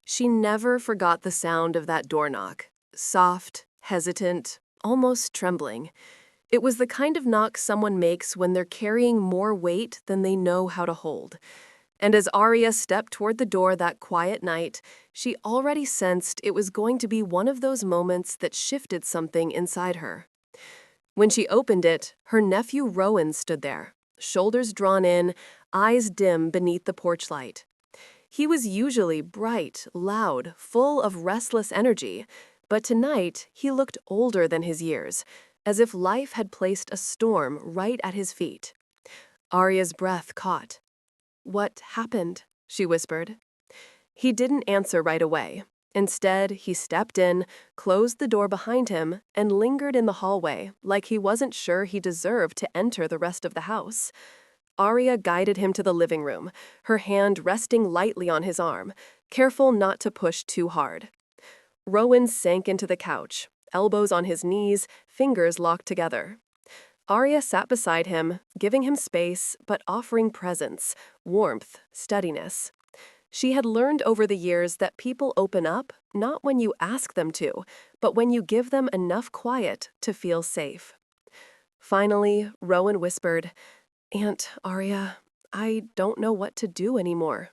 She never forgot the sound of that door knock. Soft, hesitant, almost trembling. It was the kind of knock someone makes when they're carrying more weight than they know how to hold. And as Arya stepped toward the door that quiet night, she already sensed it was going to be one of those moments that shifted something inside her. When she opened it, her nephew Rowan stood there, shoulders drawn in, eyes dim beneath the porch light. He was usually bright, loud, full of restless energy, but tonight he looked older than his years, as if life had placed a storm right at his feet. Arya's breath caught. "What happened?" she whispered. He didn't answer right away. Instead, he stepped in, closed the door behind him, and lingered in the hallway like he wasn't sure he deserved to enter the rest of the house. Arya guided him to the living room, her hand resting lightly on his arm, careful not to push too hard. Rowan sank into the couch, elbows on his knees, fingers locked together. Arya sat beside him, giving him space but offering presence, warmth, steadiness. She had learned over the years that people open up not when you ask them to, but when you give them enough quiet to feel safe. Finally, Rowan whispered, "Aunt Arya, I don't know what to do anymore."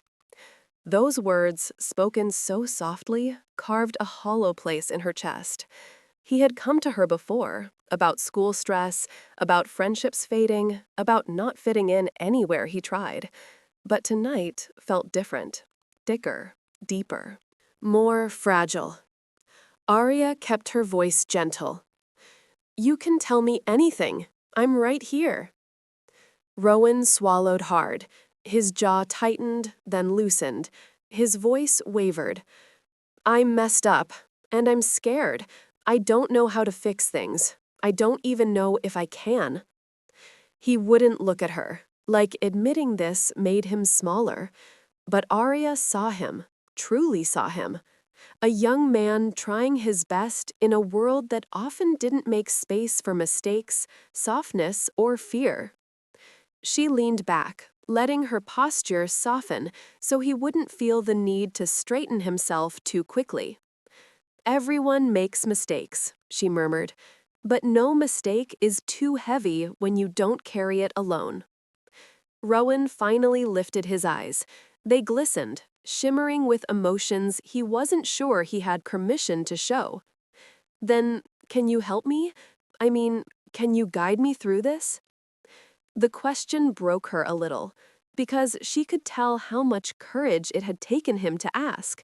Those words, spoken so softly, carved a hollow place in her chest. He had come to her before, about school stress, about friendships fading, about not fitting in anywhere he tried. But tonight felt different, thicker, deeper, more fragile. Arya kept her voice gentle. "You can tell me anything. I'm right here." Rowan swallowed hard. His jaw tightened, then loosened. His voice wavered. "I'm messed up, and I'm scared. I don't know how to fix things. I don't even know if I can." He wouldn't look at her, like admitting this made him smaller. But Arya saw him, truly saw him. A young man trying his best in a world that often didn't make space for mistakes, softness, or fear. She leaned back, letting her posture soften so he wouldn't feel the need to straighten himself too quickly. "Everyone makes mistakes," she murmured, "but no mistake is too heavy when you don't carry it alone." Rowan finally lifted his eyes. They glistened, shimmering with emotions he wasn't sure he had permission to show. "Then, can you help me? I mean, can you guide me through this?" The question broke her a little, because she could tell how much courage it had taken him to ask,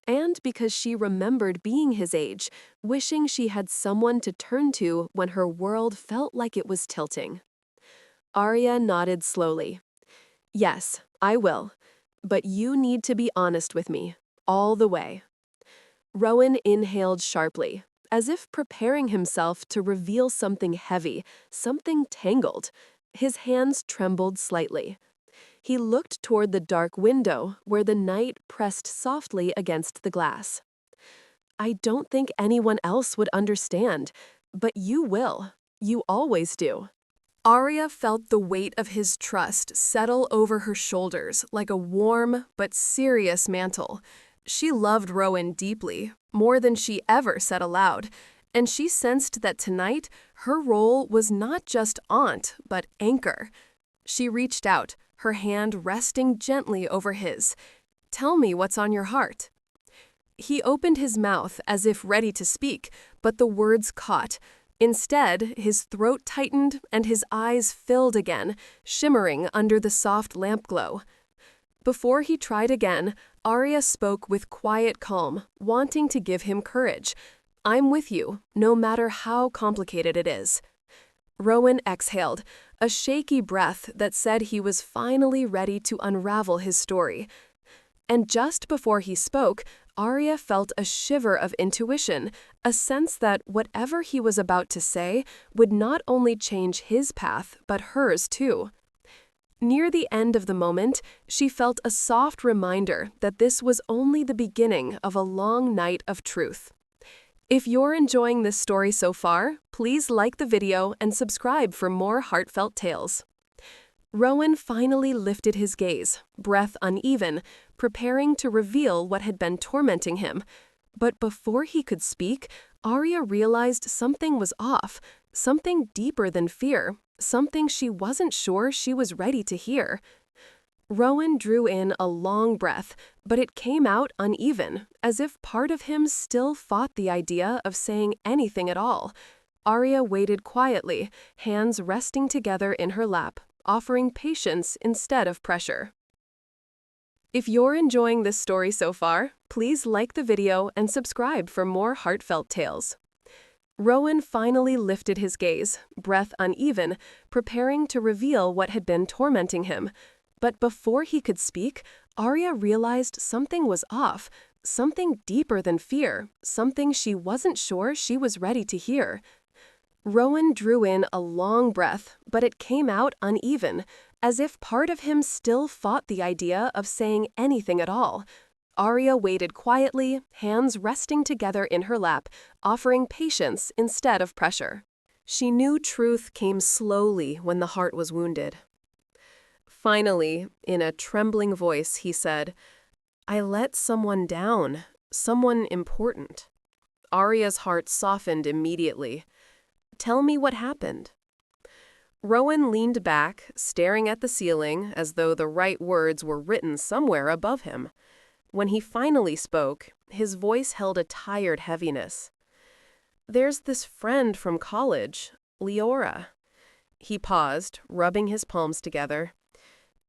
and because she remembered being his age, wishing she had someone to turn to when her world felt like it was tilting. Arya nodded slowly. "Yes, I will. But you need to be honest with me, all the way." Rowan inhaled sharply, as if preparing himself to reveal something heavy, something tangled. His hands trembled slightly. He looked toward the dark window where the night pressed softly against the glass. "I don't think anyone else would understand, but you will. You always do." Arya felt the weight of his trust settle over her shoulders like a warm but serious mantle. She loved Rowan deeply, more than she ever said aloud, and she sensed that tonight her role was not just aunt, but anchor. She reached out, her hand resting gently over his. "Tell me what's on your heart." He opened his mouth as if ready to speak, but the words caught. Instead, his throat tightened and his eyes filled again, shimmering under the soft lamp glow. Before he tried again, Arya spoke with quiet calm, wanting to give him courage. "I'm with you, no matter how complicated it is." Rowan exhaled, a shaky breath that said he was finally ready to unravel his story. And just before he spoke, Arya felt a shiver of intuition, a sense that whatever he was about to say would not only change his path, but hers too. Near the end of the moment, she felt a soft reminder that this was only the beginning of a long night of truth. If you're enjoying this story so far, please like the video and subscribe for more heartfelt tales. Rowan finally lifted his gaze, breath uneven, preparing to reveal what had been tormenting him. But before he could speak, Arya realized something was off, something deeper than fear, something she wasn't sure she was ready to hear. Rowan drew in a long breath, but it came out uneven, as if part of him still fought the idea of saying anything at all. Arya waited quietly, hands resting together in her lap, offering patience instead of pressure. If you're enjoying this story so far, please like the video and subscribe for more heartfelt tales. Rowan finally lifted his gaze, breath uneven, preparing to reveal what had been tormenting him. But before he could speak, Arya realized something was off, something deeper than fear, something she wasn't sure she was ready to hear. Rowan drew in a long breath, but it came out uneven, as if part of him still fought the idea of saying anything at all. Arya waited quietly, hands resting together in her lap, offering patience instead of pressure. She knew truth came slowly when the heart was wounded. Finally, in a trembling voice, he said, "I let someone down, someone important." Arya's heart softened immediately. "Tell me what happened." Rowan leaned back, staring at the ceiling as though the right words were written somewhere above him. When he finally spoke, his voice held a tired heaviness. "There's this friend from college, Leora." He paused, rubbing his palms together.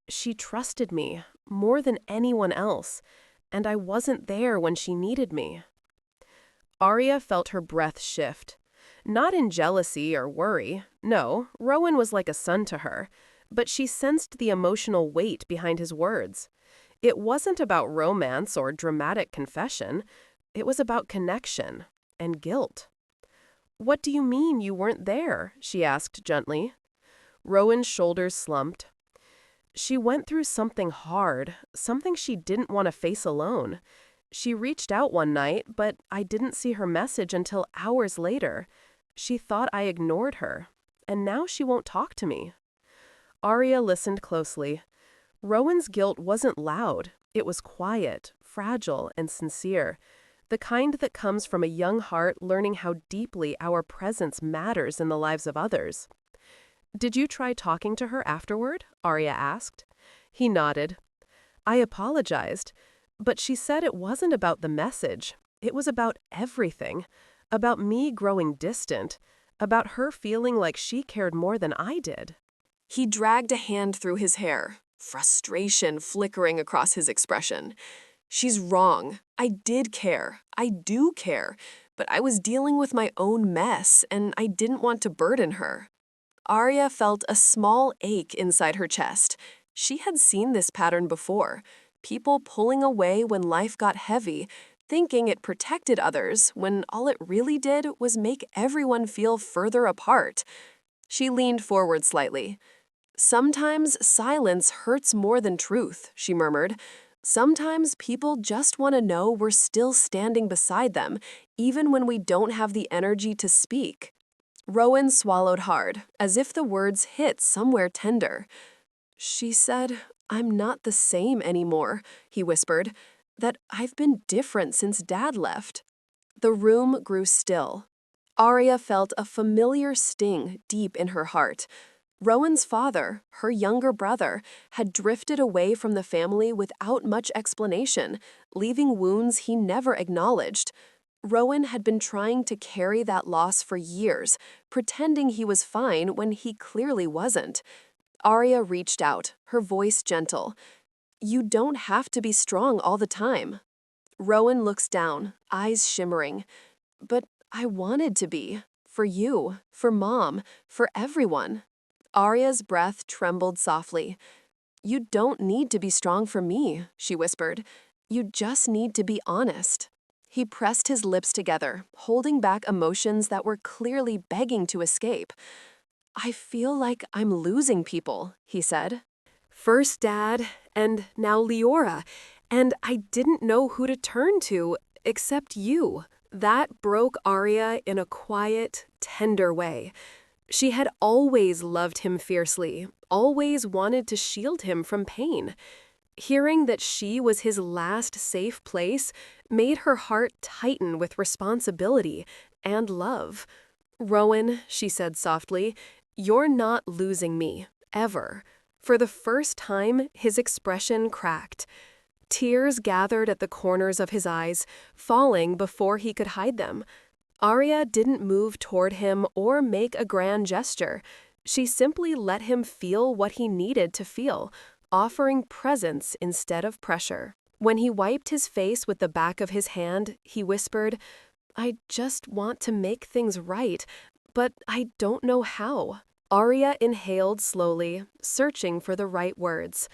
"She trusted me, more than anyone else, and I wasn't there when she needed me." Arya felt her breath shift. Not in jealousy or worry, no, Rowan was like a son to her, but she sensed the emotional weight behind his words. It wasn't about romance or dramatic confession, it was about connection and guilt. "What do you mean you weren't there?" she asked gently. Rowan's shoulders slumped. "She went through something hard, something she didn't want to face alone. She reached out one night, but I didn't see her message until hours later. She thought I ignored her, and now she won't talk to me." Arya listened closely. Rowan's guilt wasn't loud. It was quiet, fragile, and sincere, the kind that comes from a young heart learning how deeply our presence matters in the lives of others. "Did you try talking to her afterward?" Arya asked. He nodded. "I apologized, but she said it wasn't about the message. It was about everything. About me growing distant. About her feeling like she cared more than I did." He dragged a hand through his hair, frustration flickering across his expression. "She's wrong. I did care. I do care. But I was dealing with my own mess, and I didn't want to burden her." Arya felt a small ache inside her chest. She had seen this pattern before. People pulling away when life got heavy, thinking it protected others when all it really did was make everyone feel further apart. She leaned forward slightly. "Sometimes silence hurts more than truth," she murmured. "Sometimes people just want to know we're still standing beside them, even when we don't have the energy to speak." Rowan swallowed hard, as if the words hit somewhere tender. "She said, I'm not the same anymore," he whispered, "that I've been different since Dad left." The room grew still. Arya felt a familiar sting deep in her heart. Rowan's father, her younger brother, had drifted away from the family without much explanation, leaving wounds he never acknowledged. Rowan had been trying to carry that loss for years, pretending he was fine when he clearly wasn't. Arya reached out, her voice gentle. "You don't have to be strong all the time." Rowan looks down, eyes shimmering. "But I wanted to be. For you, for Mom, for everyone." Arya's breath trembled softly. "You don't need to be strong for me," she whispered. "You just need to be honest." He pressed his lips together, holding back emotions that were clearly begging to escape. "I feel like I'm losing people," he said. "First Dad, and now Leora, and I didn't know who to turn to except you." That broke Arya in a quiet, tender way. She had always loved him fiercely, always wanted to shield him from pain. Hearing that she was his last safe place made her heart tighten with responsibility and love. "Rowan," she said softly, "you're not losing me, ever." For the first time, his expression cracked. Tears gathered at the corners of his eyes, falling before he could hide them. Arya didn't move toward him or make a grand gesture. She simply let him feel what he needed to feel, offering presence instead of pressure. When he wiped his face with the back of his hand, he whispered, "I just want to make things right, but I don't know how." Arya inhaled slowly, searching for the right words.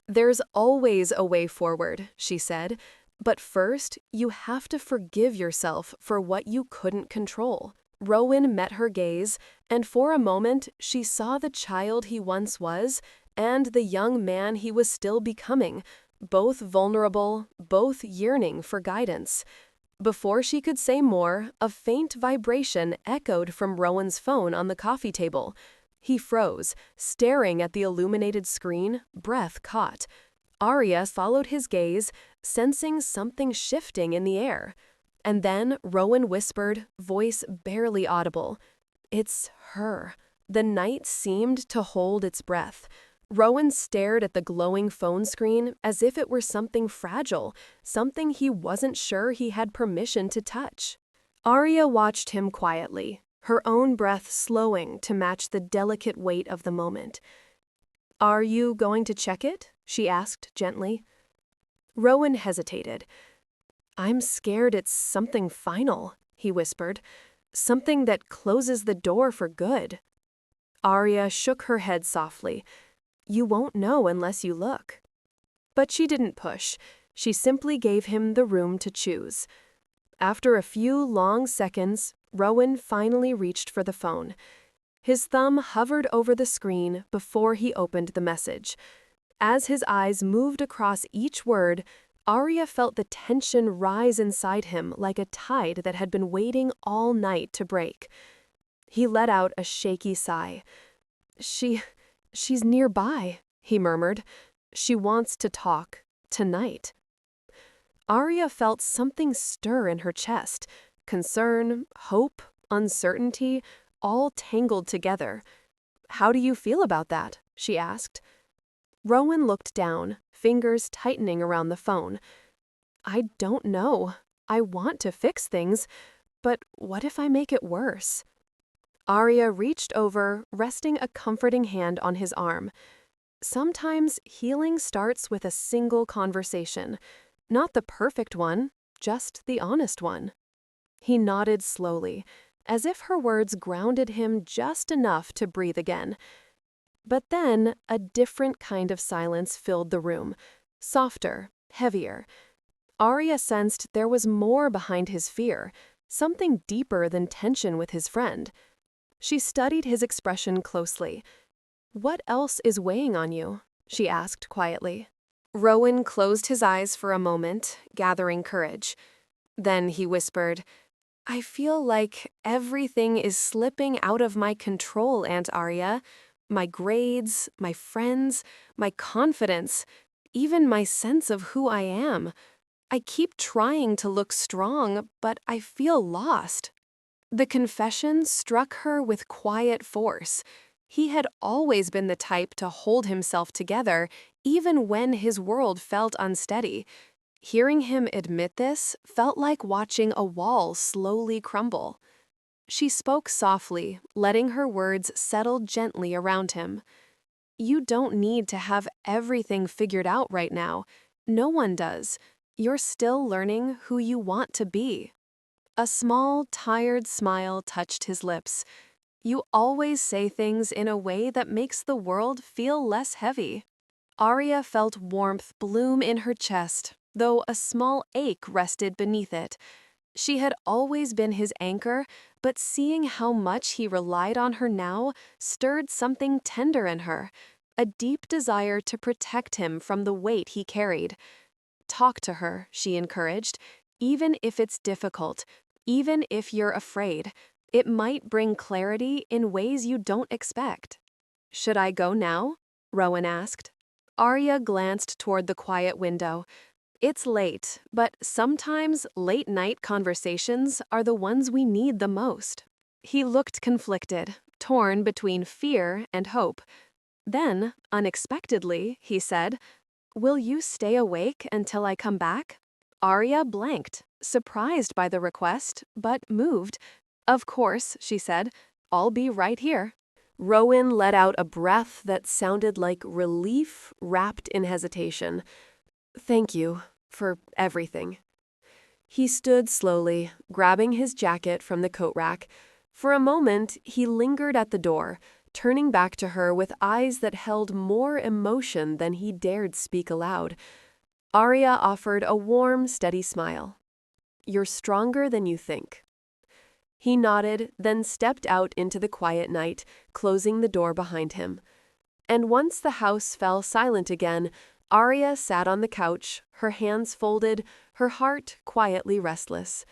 "There's always a way forward," she said, "but first, you have to forgive yourself for what you couldn't control." Rowan met her gaze, and for a moment she saw the child he once was and the young man he was still becoming, both vulnerable, both yearning for guidance. Before she could say more, a faint vibration echoed from Rowan's phone on the coffee table. He froze, staring at the illuminated screen, breath caught. Arya followed his gaze, sensing something shifting in the air. And then Rowan whispered, voice barely audible, "It's her." The night seemed to hold its breath. Rowan stared at the glowing phone screen as if it were something fragile, something he wasn't sure he had permission to touch. Arya watched him quietly, her own breath slowing to match the delicate weight of the moment. "Are you going to check it?" she asked gently. Rowan hesitated. "I'm scared it's something final," he whispered. "Something that closes the door for good." Arya shook her head softly. "You won't know unless you look." But she didn't push. She simply gave him the room to choose. After a few long seconds, Rowan finally reached for the phone. His thumb hovered over the screen before he opened the message. As his eyes moved across each word, Arya felt the tension rise inside him like a tide that had been waiting all night to break. He let out a shaky sigh. She's nearby," he murmured. "She wants to talk, tonight." Arya felt something stir in her chest. Concern, hope, uncertainty, all tangled together. "How do you feel about that?" she asked. Rowan looked down, fingers tightening around the phone. "I don't know. I want to fix things, but what if I make it worse?" Arya reached over, resting a comforting hand on his arm. Sometimes healing starts with a single conversation. Not the perfect one, just the honest one. He nodded slowly, as if her words grounded him just enough to breathe again. But then a different kind of silence filled the room, softer, heavier. Arya sensed there was more behind his fear, something deeper than tension with his friend. She studied his expression closely. "What else is weighing on you?" she asked quietly. Rowan closed his eyes for a moment, gathering courage. Then he whispered, "I feel like everything is slipping out of my control, Aunt Arya. My grades, my friends, my confidence, even my sense of who I am. I keep trying to look strong, but I feel lost." The confession struck her with quiet force. He had always been the type to hold himself together, even when his world felt unsteady. Hearing him admit this felt like watching a wall slowly crumble. She spoke softly, letting her words settle gently around him. "You don't need to have everything figured out right now. No one does. You're still learning who you want to be." A small, tired smile touched his lips. "You always say things in a way that makes the world feel less heavy." Arya felt warmth bloom in her chest, though a small ache rested beneath it. She had always been his anchor, but seeing how much he relied on her now stirred something tender in her, a deep desire to protect him from the weight he carried. "Talk to her," she encouraged, "even if it's difficult, even if you're afraid. It might bring clarity in ways you don't expect. Should I go now? Rowan asked. Arya glanced toward the quiet window. It's late, but sometimes late-night conversations are the ones we need the most. He looked conflicted, torn between fear and hope. Then, unexpectedly, he said, "Will you stay awake until I come back?" Arya blanked, surprised by the request, but moved. "Of course," she said. "I'll be right here." Rowan let out a breath that sounded like relief wrapped in hesitation. "Thank you for everything." He stood slowly, grabbing his jacket from the coat rack. For a moment, he lingered at the door, turning back to her with eyes that held more emotion than he dared speak aloud. Arya offered a warm, steady smile. "You're stronger than you think." He nodded, then stepped out into the quiet night, closing the door behind him. And once the house fell silent again, Arya sat on the couch, her hands folded, her heart quietly restless.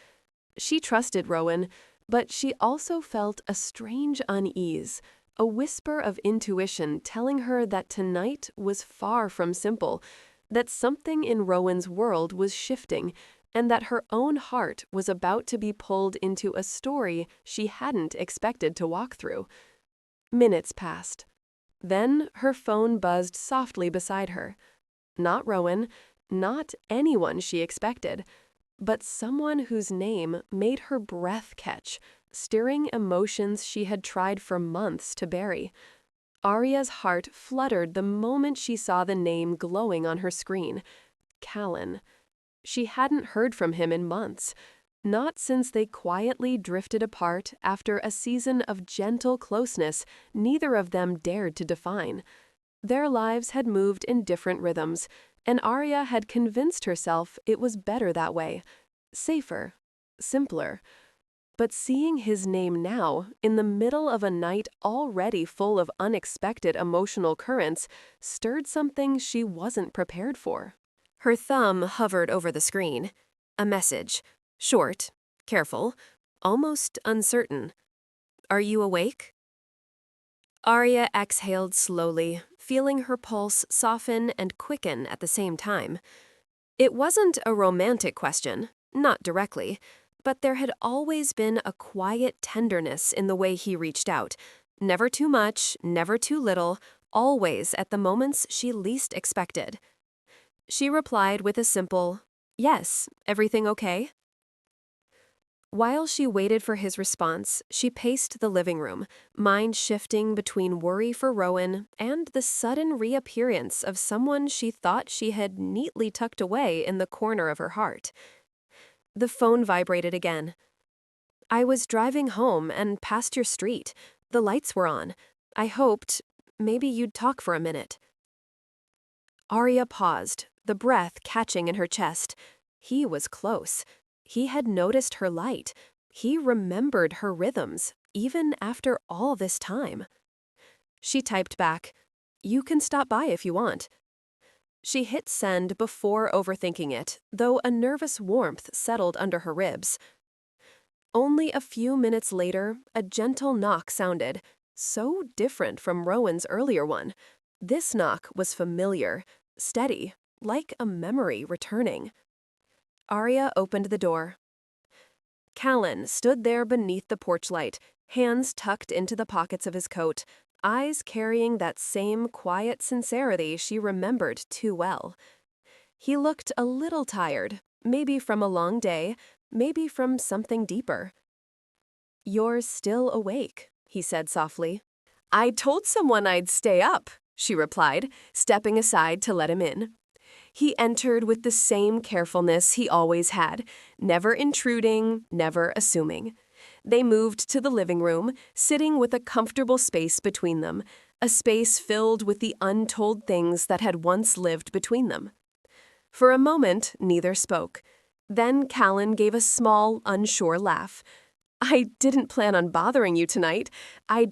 She trusted Rowan, but she also felt a strange unease, a whisper of intuition telling her that tonight was far from simple, that something in Rowan's world was shifting, and that her own heart was about to be pulled into a story she hadn't expected to walk through. Minutes passed. Then her phone buzzed softly beside her. Not Rowan, not anyone she expected, but someone whose name made her breath catch, stirring emotions she had tried for months to bury. Arya's heart fluttered the moment she saw the name glowing on her screen. Callan. She hadn't heard from him in months, not since they quietly drifted apart after a season of gentle closeness neither of them dared to define. Their lives had moved in different rhythms, and Arya had convinced herself it was better that way. Safer. Simpler. But seeing his name now, in the middle of a night already full of unexpected emotional currents, stirred something she wasn't prepared for. Her thumb hovered over the screen. A message. Short, careful, almost uncertain. "Are you awake?" Arya exhaled slowly, feeling her pulse soften and quicken at the same time. It wasn't a romantic question, not directly, but there had always been a quiet tenderness in the way he reached out. Never too much, never too little, always at the moments she least expected. She replied with a simple, "Yes, everything okay?" While she waited for his response, she paced the living room, mind shifting between worry for Rowan and the sudden reappearance of someone she thought she had neatly tucked away in the corner of her heart. The phone vibrated again. "I was driving home and passed your street. The lights were on. I hoped maybe you'd talk for a minute." Arya paused, the breath catching in her chest. He was close. He had noticed her light. He remembered her rhythms, even after all this time. She typed back, "You can stop by if you want." She hit send before overthinking it, though a nervous warmth settled under her ribs. Only a few minutes later, a gentle knock sounded, so different from Rowan's earlier one. This knock was familiar, steady, like a memory returning. Arya opened the door. Callan stood there beneath the porch light, hands tucked into the pockets of his coat, eyes carrying that same quiet sincerity she remembered too well. He looked a little tired, maybe from a long day, maybe from something deeper. "You're still awake," he said softly. "I told someone I'd stay up," she replied, stepping aside to let him in. He entered with the same carefulness he always had, never intruding, never assuming. They moved to the living room, sitting with a comfortable space between them, a space filled with the untold things that had once lived between them. For a moment, neither spoke. Then Callan gave a small, unsure laugh. "I didn't plan on bothering you tonight. I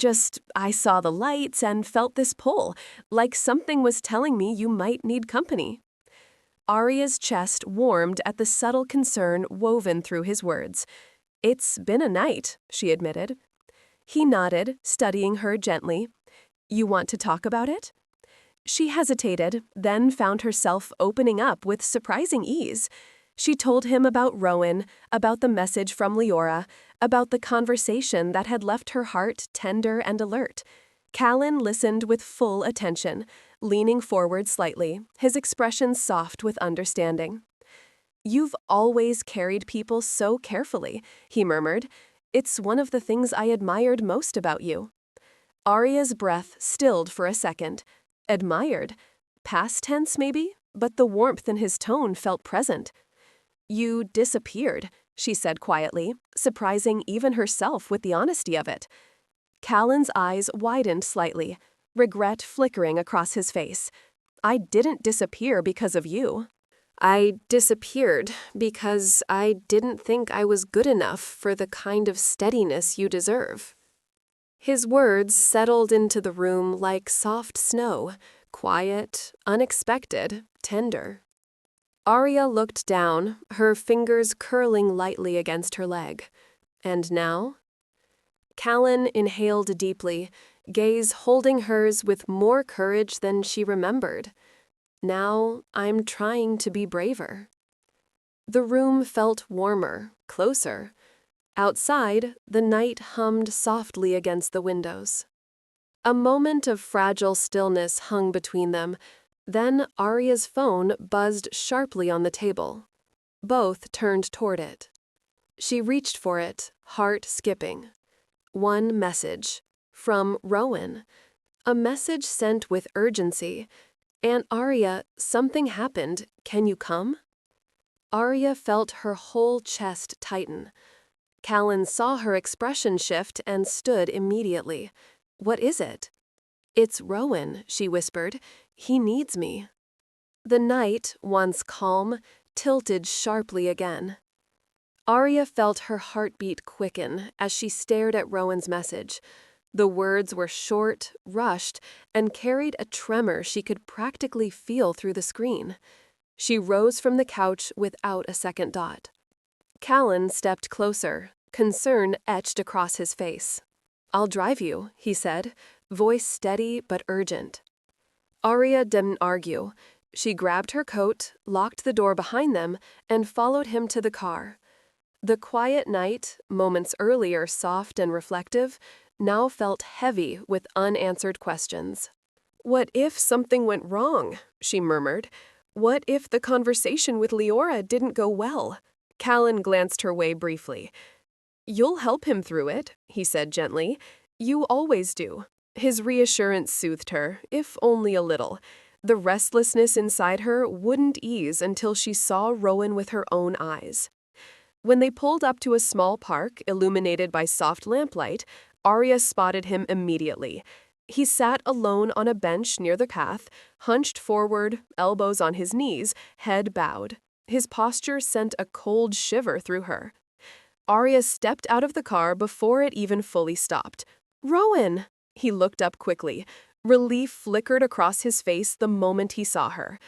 saw the lights and felt this pull, like something was telling me you might need company." Arya's chest warmed at the subtle concern woven through his words. It's been a night, she admitted. He nodded, studying her gently. You want to talk about it? She hesitated, then found herself opening up with surprising ease. She told him about Rowan, about the message from Leora, about the conversation that had left her heart tender and alert. Callan listened with full attention, leaning forward slightly, his expression soft with understanding. You've always carried people so carefully, he murmured. It's one of the things I admired most about you. Arya's breath stilled for a second. Admired? Past tense, maybe? But the warmth in his tone felt present. You disappeared, she said quietly, surprising even herself with the honesty of it. Callan's eyes widened slightly, regret flickering across his face. I didn't disappear because of you. I disappeared because I didn't think I was good enough for the kind of steadiness you deserve. His words settled into the room like soft snow, quiet, unexpected, tender. Arya looked down, her fingers curling lightly against her leg. And now? Callan inhaled deeply, gaze holding hers with more courage than she remembered. Now I'm trying to be braver. The room felt warmer, closer. Outside, the night hummed softly against the windows. A moment of fragile stillness hung between them. Then Arya's phone buzzed sharply on the table. Both turned toward it. She reached for it, heart skipping. One message. From Rowan. A message sent with urgency. Aunt Arya, something happened. Can you come? Arya felt her whole chest tighten. Callan saw her expression shift and stood immediately. What is it? It's Rowan, she whispered. He needs me. The night, once calm, tilted sharply again. Arya felt her heartbeat quicken as she stared at Rowan's message. The words were short, rushed, and carried a tremor she could practically feel through the screen. She rose from the couch without a second thought. Callan stepped closer, concern etched across his face. I'll drive you, he said, voice steady but urgent. Arya didn't argue. She grabbed her coat, locked the door behind them, and followed him to the car. The quiet night, moments earlier soft and reflective, now felt heavy with unanswered questions. What if something went wrong? She murmured. What if the conversation with Leora didn't go well? Callan glanced her way briefly. You'll help him through it, he said gently. You always do. His reassurance soothed her, if only a little. The restlessness inside her wouldn't ease until she saw Rowan with her own eyes. When they pulled up to a small park illuminated by soft lamplight, Arya spotted him immediately. He sat alone on a bench near the path, hunched forward, elbows on his knees, head bowed. His posture sent a cold shiver through her. Arya stepped out of the car before it even fully stopped. Rowan! He looked up quickly. Relief flickered across his face the moment he saw her.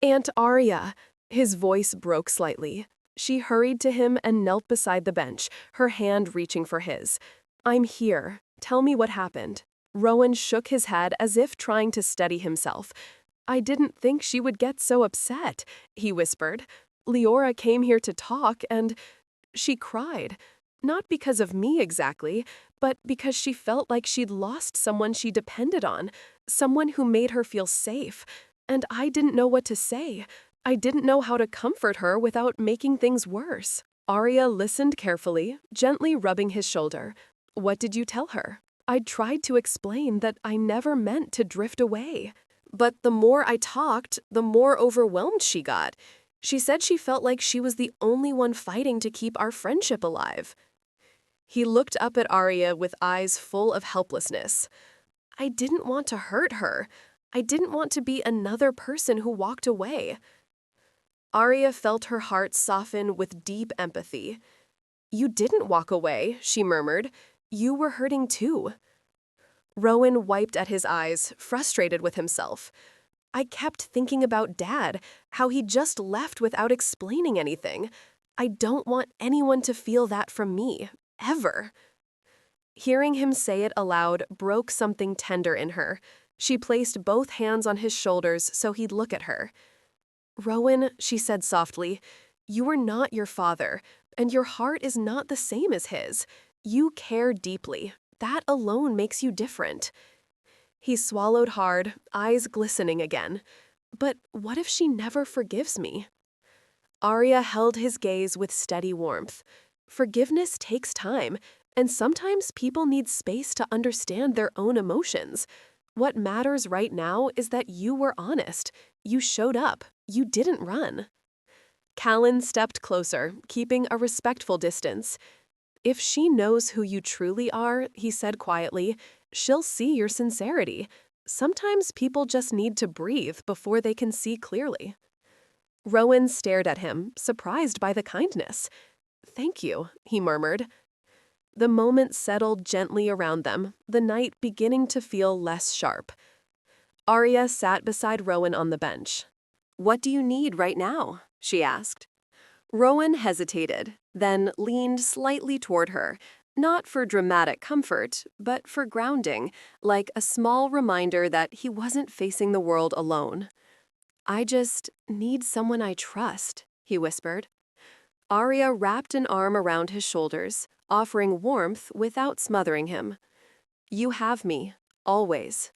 Aunt Arya! His voice broke slightly. She hurried to him and knelt beside the bench, her hand reaching for his. I'm here. Tell me what happened. Rowan shook his head as if trying to steady himself. I didn't think she would get so upset, he whispered. Leora came here to talk and she cried. Not because of me exactly, but because she felt like she'd lost someone she depended on, someone who made her feel safe. And I didn't know what to say. I didn't know how to comfort her without making things worse. Arya listened carefully, gently rubbing his shoulder. What did you tell her? I'd tried to explain that I never meant to drift away. But the more I talked, the more overwhelmed she got. She said she felt like she was the only one fighting to keep our friendship alive. He looked up at Arya with eyes full of helplessness. I didn't want to hurt her. I didn't want to be another person who walked away. Arya felt her heart soften with deep empathy. You didn't walk away, she murmured. You were hurting too. Rowan wiped at his eyes, frustrated with himself. I kept thinking about Dad, how he just left without explaining anything. I don't want anyone to feel that from me, ever." Hearing him say it aloud broke something tender in her. She placed both hands on his shoulders so he'd look at her. "Rowan," she said softly, "you are not your father, and your heart is not the same as his. You care deeply. That alone makes you different." He swallowed hard, eyes glistening again. "But what if she never forgives me?" Arya held his gaze with steady warmth. Forgiveness takes time, and sometimes people need space to understand their own emotions. What matters right now is that you were honest. You showed up. You didn't run. Callan stepped closer, keeping a respectful distance. "If she knows who you truly are," he said quietly, "she'll see your sincerity. Sometimes people just need to breathe before they can see clearly." Rowan stared at him, surprised by the kindness. "Thank you," he murmured. The moment settled gently around them, the night beginning to feel less sharp. Arya sat beside Rowan on the bench. "What do you need right now?" she asked. Rowan hesitated, then leaned slightly toward her, not for dramatic comfort, but for grounding, like a small reminder that he wasn't facing the world alone. "I just need someone I trust," he whispered. Arya wrapped an arm around his shoulders, offering warmth without smothering him. "You have me, always."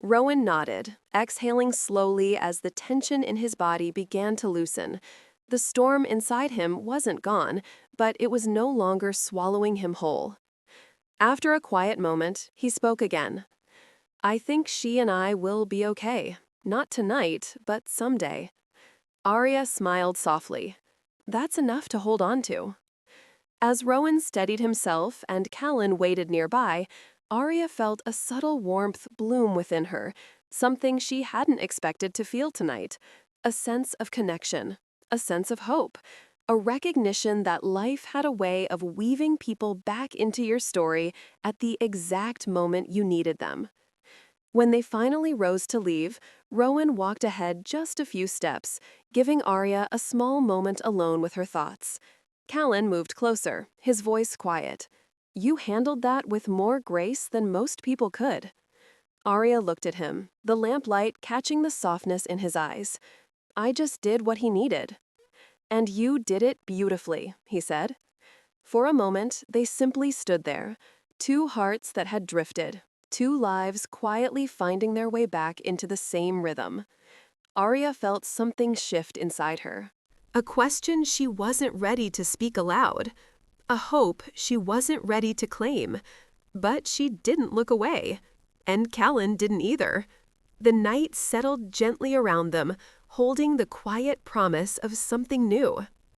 Rowan nodded, exhaling slowly as the tension in his body began to loosen. The storm inside him wasn't gone, but it was no longer swallowing him whole. After a quiet moment, he spoke again. "I think she and I will be okay. Not tonight, but someday." Arya smiled softly. "That's enough to hold on to." As Rowan steadied himself and Callan waited nearby, Arya felt a subtle warmth bloom within her, something she hadn't expected to feel tonight. A sense of connection, a sense of hope, a recognition that life had a way of weaving people back into your story at the exact moment you needed them. When they finally rose to leave, Rowan walked ahead just a few steps, giving Arya a small moment alone with her thoughts. Callan moved closer, his voice quiet. "You handled that with more grace than most people could." Arya looked at him, the lamplight catching the softness in his eyes. "I just did what he needed." "And you did it beautifully," he said. For a moment, they simply stood there, two hearts that had drifted, two lives quietly finding their way back into the same rhythm. Arya felt something shift inside her. A question she wasn't ready to speak aloud. A hope she wasn't ready to claim. But she didn't look away. And Callan didn't either. The night settled gently around them, holding the quiet promise of something new.